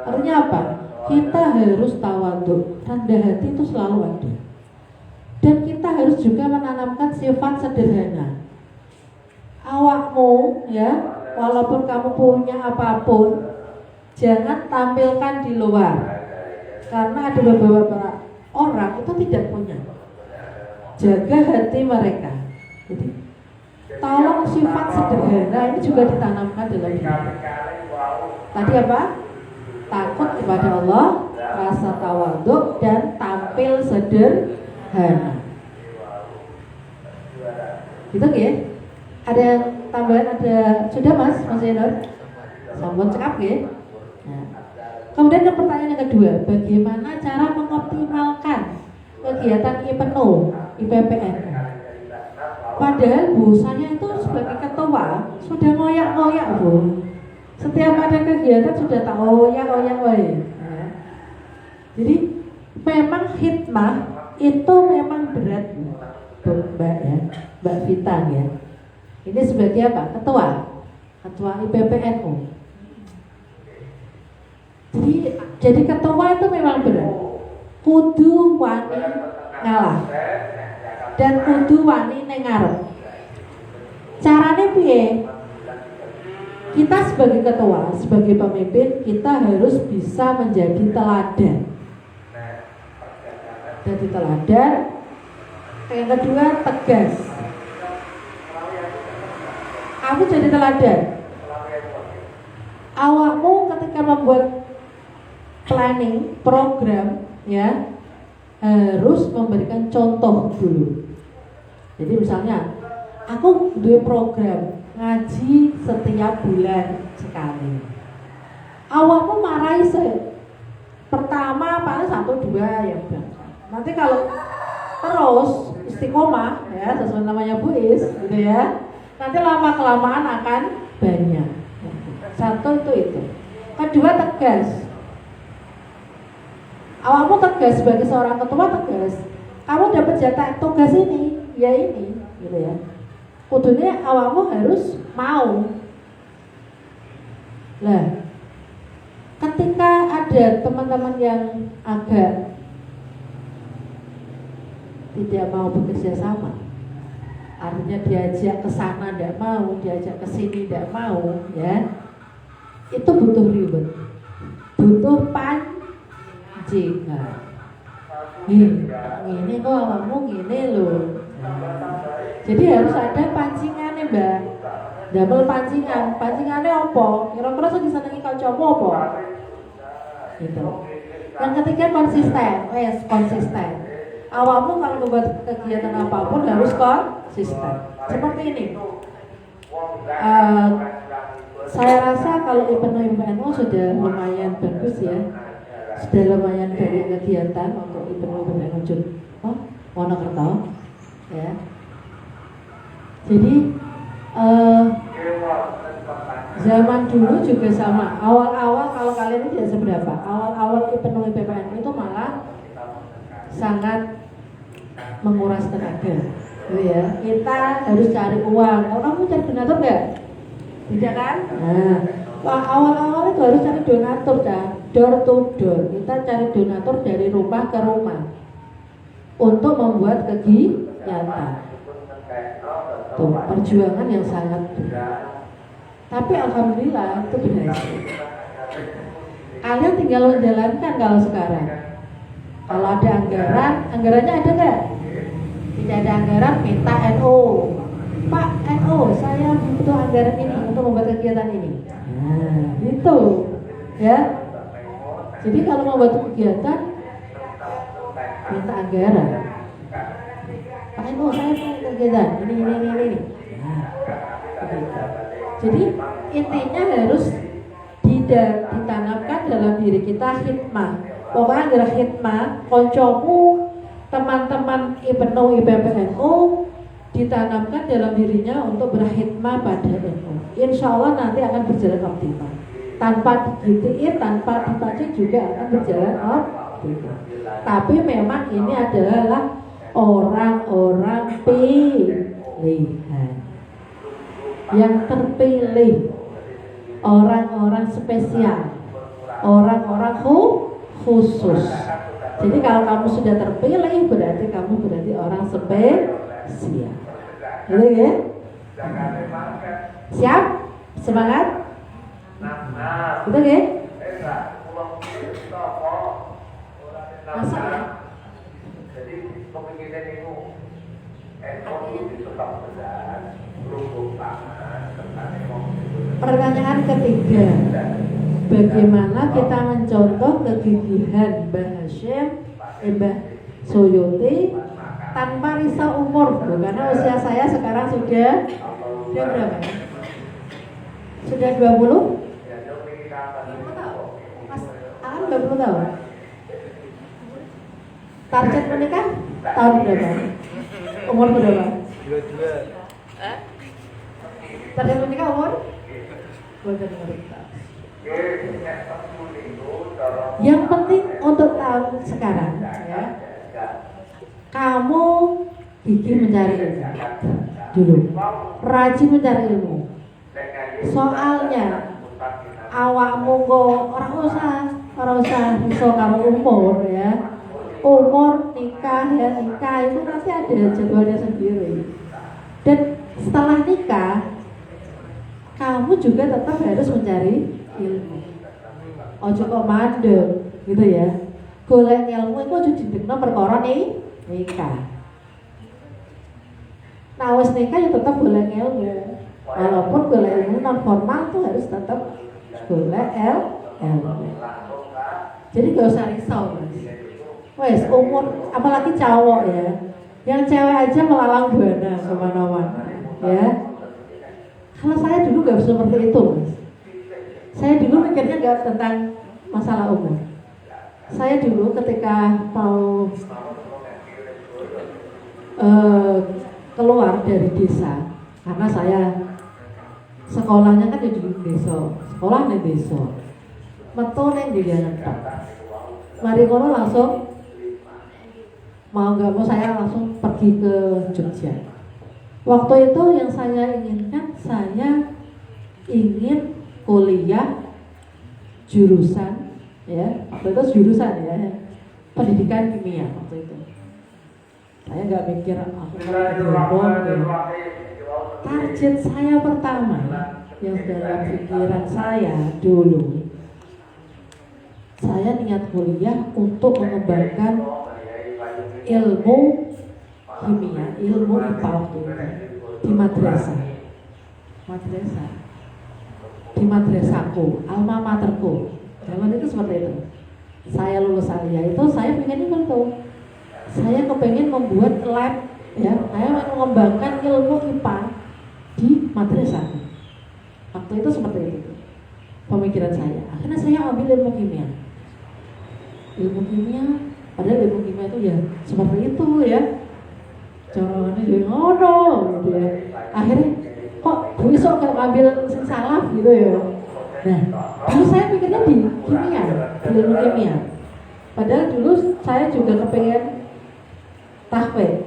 Artinya apa? Kita harus tawadhu, rendah hati itu selalu ada. Dan kita harus juga menanamkan sifat sederhana. Awakmu ya, walaupun kamu punya apapun, jangan tampilkan di luar. Karena ada beberapa orang itu tidak punya. Jaga hati mereka. Jadi tolong sifat sederhana ini juga ditanamkan dalam diri. Tadi apa? Takut kepada Allah, rasa tawadhu, dan tampil sederhana. Gitu ya? Ada tambahan, ada sudah Mas Yenor? Sampun cekap ya? Nah. Kemudian yang pertanyaan yang kedua, bagaimana cara mengoptimalkan kegiatan IPPN? Padahal Bu, saya itu sebagai ketua sudah ngoyak-ngoyak Bu. Setiap ada kegiatan sudah tak ngoyak-ngoyak wae. Nah. Jadi memang hikmah itu memang berat Mbak ya, Mbak Vita ya. Ini sebagai apa? Ketua IPPNU. Jadi ketua itu memang berat. Kudu wani ngalah dan kudu wani nengarep. Caranya piye? Kita sebagai ketua, sebagai pemimpin, kita harus bisa menjadi teladan. Jadi teladan. Yang kedua, tegas. Kamu jadi teladan. Awakmu ketika membuat planning program ya harus memberikan contoh dulu. Jadi misalnya aku buat program ngaji setiap bulan sekali. Awakmu marahi pertama paling 1-2 ya udah. Nanti kalau terus istiqomah ya sesuai namanya Buis gitu ya. Nanti lama kelamaan akan banyak. Satu itu. Kedua, tegas. Awakmu tegas sebagai seorang ketua, tegas. Kamu dapat jatah tugas ini, ya ini, gitu ya. Kudunya awakmu harus mau. Nah, ketika ada teman-teman yang agak tidak mau bekerja sama, artinya diajak ke sana tidak mau, diajak ke sini tidak mau, ya. Itu butuh ribet, butuh pancingan. Ini kok awakmu gini loh. Jadi harus ada pancingannya, Mbak. Double pancingan. Pancingannya apa? Kira-kira sing disenengi kancamu apa? Gitu. Yang ketiga konsisten. Konsisten. Awakmu kalau membuat kegiatan apapun harus konsisten. Seperti ini. Saya rasa kalau IPNU sudah lumayan bagus ya. Sudah lumayan banyak kegiatan untuk IPNU Wonokerto, ya. Jadi zaman dulu juga sama. Awal-awal kalau kalian ini tidak seberapa. Awal-awal IPNU itu malah sangat menguras tenaga, gitu ya. Kita harus cari uang. Kamu cari donatur nggak? Tidak kan? Nah, awal-awal itu harus cari donatur kan, door to door. Kita cari donatur dari rumah ke rumah untuk membuat kegiatan. Tuh, perjuangan yang sangat berat. Tapi alhamdulillah itu berhasil. Kalian tinggal menjalankan kalau sekarang. Kalau ada anggaran, anggarannya ada nggak? Tidak ada anggaran, minta NO. Pak NO, saya butuh anggaran ini untuk membuat kegiatan ini. Nah, itu, ya. Jadi kalau mau buat kegiatan, minta anggaran. Pak NO, saya punya kegiatan ini. Nah, jadi intinya harus ditanamkan dalam diri kita hikmah. Pokoknya adalah hikmah, koncomu, teman-teman IPNU ditanamkan dalam dirinya untuk berhikmah pada NU. Insya Allah nanti akan berjalan optimal. Tanpa digituin, tanpa dipancing juga akan berjalan optimal. Tapi memang ini adalah orang-orang pilihan yang terpilih, orang-orang spesial, orang-orang khusus. Jadi kalau kamu sudah terpilih berarti kamu orang spesial. Gitu ya? Siap? Semangat? Gitu ya? Masa ya? Jadi pemikiran itu itu tetap benar, berhubung tangan, Pertanyaan ketiga, bagaimana kita mencontoh kegigihan Mbah Hashim, Mbah Soyoti tanpa risau umur, karena usia saya sekarang sudah berapa? Sudah 20? Mas, 20 tahun. Target menikah tahun berapa? Umur berapa? 22. Target menikah umur? Yang penting untuk tahun sekarang, ya, kamu gigih mencari ilmu dulu, rajin mencari ilmu. Soalnya awakmu kok orang usah iso karo umur, ya. Umur nikah itu nanti ada jadwalnya sendiri. Dan setelah nikah kamu juga tetap harus mencari ilmu. Ojo kok mandek, gitu ya. Golek ilmu itu ojo didekno perkara nikah. Nah, wis nikah ya tetap golek ilmu. Walaupun golek ilmu non formal tuh harus tetap golek ilmu. Jadi gak usah risau, Mas. Wes umur, apalagi cowok ya. Yang cewek aja melalang buana kemana-mana, ya. Kalau saya dulu gak seperti itu, Mas. Saya dulu mikirnya gak tentang masalah umur. Saya dulu ketika mau keluar dari desa, karena saya sekolahnya kan di desa, sekolah di desa, metu neng di jalan. Mari kono langsung mau nggak mau saya langsung pergi ke Jogja. Waktu itu yang saya inginkan, saya ingin kuliah jurusan, ya, waktu itu jurusan ya, pendidikan kimia waktu itu. Saya nggak mikir aku mau ya. Target saya pertama yang dalam pikiran saya dulu, saya niat kuliah untuk mengembangkan ilmu kimia, ilmu IPA waktu itu di madrasah, di madrasahku, alma materku. Zaman itu seperti itu. Saya lulus aliyah itu, saya pengen itu, saya kepengen membuat lab, ya, saya mengembangkan ilmu IPA di madrasah. Waktu itu seperti itu pemikiran saya. Akhirnya saya ambil ilmu kimia. Padahal ilmu kimia itu ya seperti itu ya. Caranya ya ngono gitu ya. Akhirnya kok besok kalau ambil sing salah gitu ya. Nah, dulu saya pikirnya di kimia, di ilmu kimia. Padahal dulu saya juga kepengen tahfidz,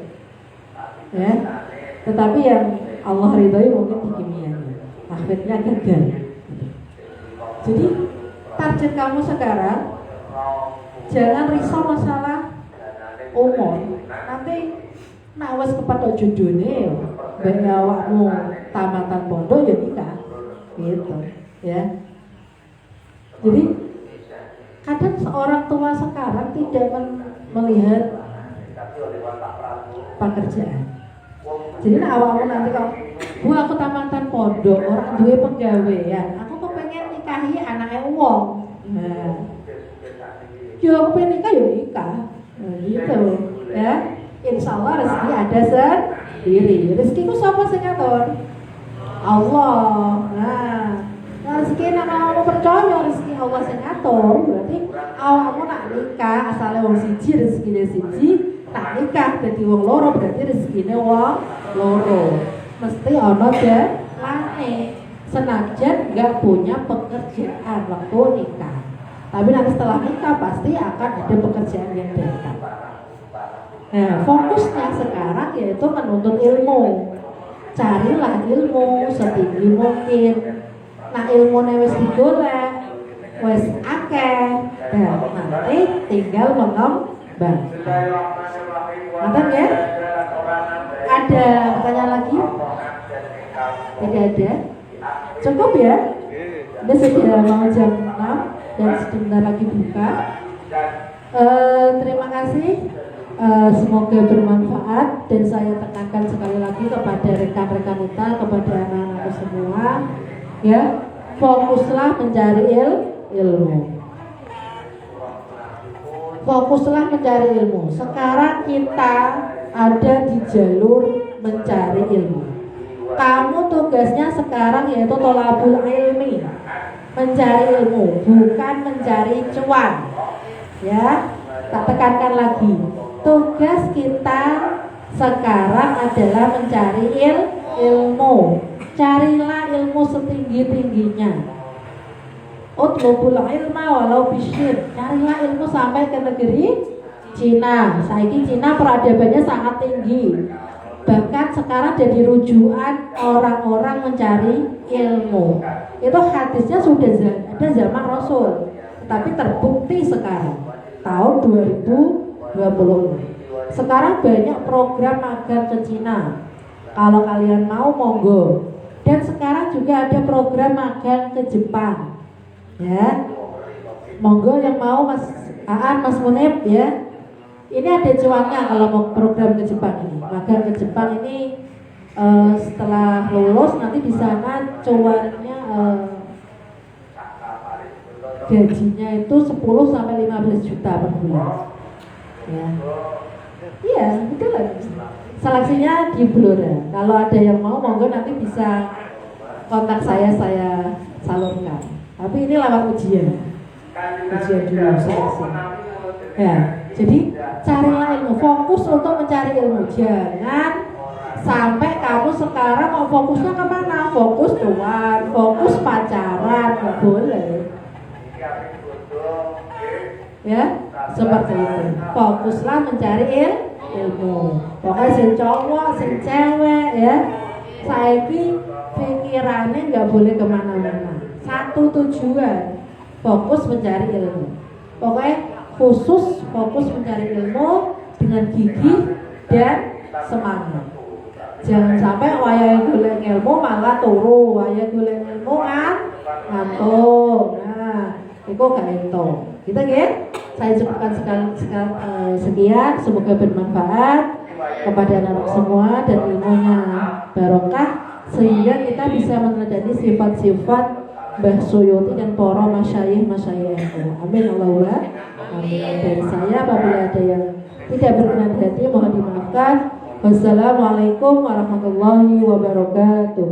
ya. Tetapi yang Allah ridhoi mungkin di kimianya, tahfidznya gagal. Jadi target kamu sekarang jangan risau masalah umur. Nanti nawas kepada judulnya, bagi awakmu tamatan pondok ya nikah, gitu, ya. Jadi kadang seorang tua sekarang tidak melihat pekerjaan. Jadi awalnya nanti kalau Bu aku tamatan pondok, orang duwe penggawean, aku kepengen nikahi anaknya wong. Nah, yo aku pengen nikah ya nikah, nah, gitu ya. Insya Allah rezeki ada sendiri. Rezekiku siapa sing ngatur? Allah. Nah, rezeki nak mau percaya rezeki Allah sing ngatur. Berarti awakmu nak nikah asale wong siji rezekine siji, tak nikah dadi wong loro berarti rezekine wong loro. Mesti ana jalane. Senajan enggak punya pekerjaan waktu nikah. Tapi nanti setelah nikah pasti akan ada pekerjaan yang datang. Nah, fokusnya sekarang yaitu menuntut ilmu. Carilah ilmu setinggi mungkin. Nah, ilmunya wis digolek, wis akeh. Nah, nanti tinggal mengembang. Nonton ya? Ada pertanyaan lagi? Tidak ada? Cukup ya? Ini sudah mau jam 6 dan sebentar lagi buka. Terima kasih. Semoga bermanfaat dan saya tekankan sekali lagi kepada rekan-rekan kita, kepada anak-anakku semua, ya, fokuslah mencari ilmu. Fokuslah mencari ilmu. Sekarang kita ada di jalur mencari ilmu. Kamu tugasnya sekarang yaitu tolabul ilmi, mencari ilmu, bukan mencari cuan. Ya, tak tekankan lagi. Tugas kita sekarang adalah mencari ilmu. Carilah ilmu setinggi-tingginya. Utlubul ilma walau bisyir. Carilah ilmu sampai ke negeri Cina. Saiki Cina peradabannya sangat tinggi. Bahkan sekarang jadi rujukan orang-orang mencari ilmu. Itu hadisnya sudah ada zaman Rasul, tetapi terbukti sekarang tahun 2020. Sekarang banyak program magang ke Cina. Kalau kalian mau monggo. Dan sekarang juga ada program magang ke Jepang. Ya. Monggo yang mau Mas Aan, Mas Munib ya. Ini ada cuannya kalau mau program ke Jepang ini. Magang ke Jepang ini setelah lulus nanti di sana cuannya gajinya itu 10 sampai 15 juta per bulan. Ya. Iya, betul lah. Seleksinya di Blora. Kalau ada yang mau monggo nanti bisa kontak saya salurkan. Tapi ini lewat ujian dulu seleksi. Ya, jadi carilah ilmu, fokus untuk mencari ilmu. Jangan sampai kamu sekarang mau fokusnya kemana? Fokus cuan, fokus pacaran, nggak boleh. Ya, seperti itu. Fokuslah mencari ilmu. Pokoknya sing cowok, sing cewek ya. Saiki pikirannya nggak boleh kemana-mana. Satu tujuan, fokus mencari ilmu. Pokoknya khusus fokus mencari ilmu dengan gigih dan semangat. Jangan sampai wayahe golek ilmu malah turu, wayahe golek ilmu ngantuk. Nah, itu gak entuk. Kita nggih, saya cukupkan sekian, semoga bermanfaat kepada anak semua dan ilmunya barokah sehingga kita bisa meneladani sifat-sifat Mbah Suyuti dan para masyayikh itu. Amin Allahumma amin. Dari saya apabila ada yang tidak berkenan hati mohon dimaafkan. Wassalamualaikum warahmatullahi wabarakatuh.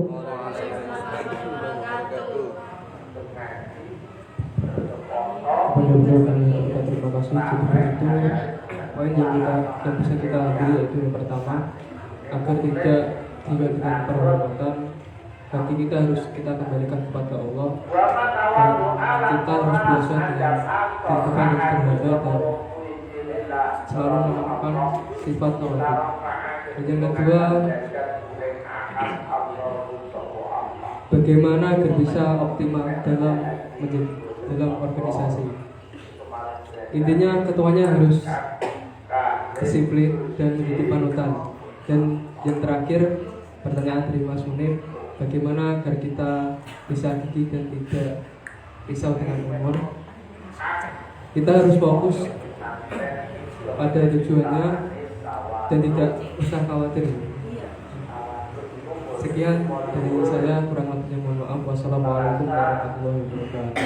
Benar-benar kami ucapkan terima kasih. Jadi itu poin yang bisa kita ambil yaitu yang pertama, agar tidak tiba dengan perhormatan, bagi kita harus kita kembalikan kepada Allah. Dan kita harus biasa dengan kehidupan yang sederhana dan selalu melakukan sifat tawadhu. Dan yang kedua, bagaimana agar bisa optimal dalam organisasi. Intinya ketuanya harus disiplin dan menjadi panutan. Dan yang terakhir, pertanyaan dari Mas Munib, bagaimana agar kita bisa gigih dan tidak risau dengan umur. Kita harus fokus pada tujuannya dan tidak usah khawatir. Sekian dari saya, kurang lebihnya mohon maaf. Wassalamualaikum warahmatullahi wabarakatuh.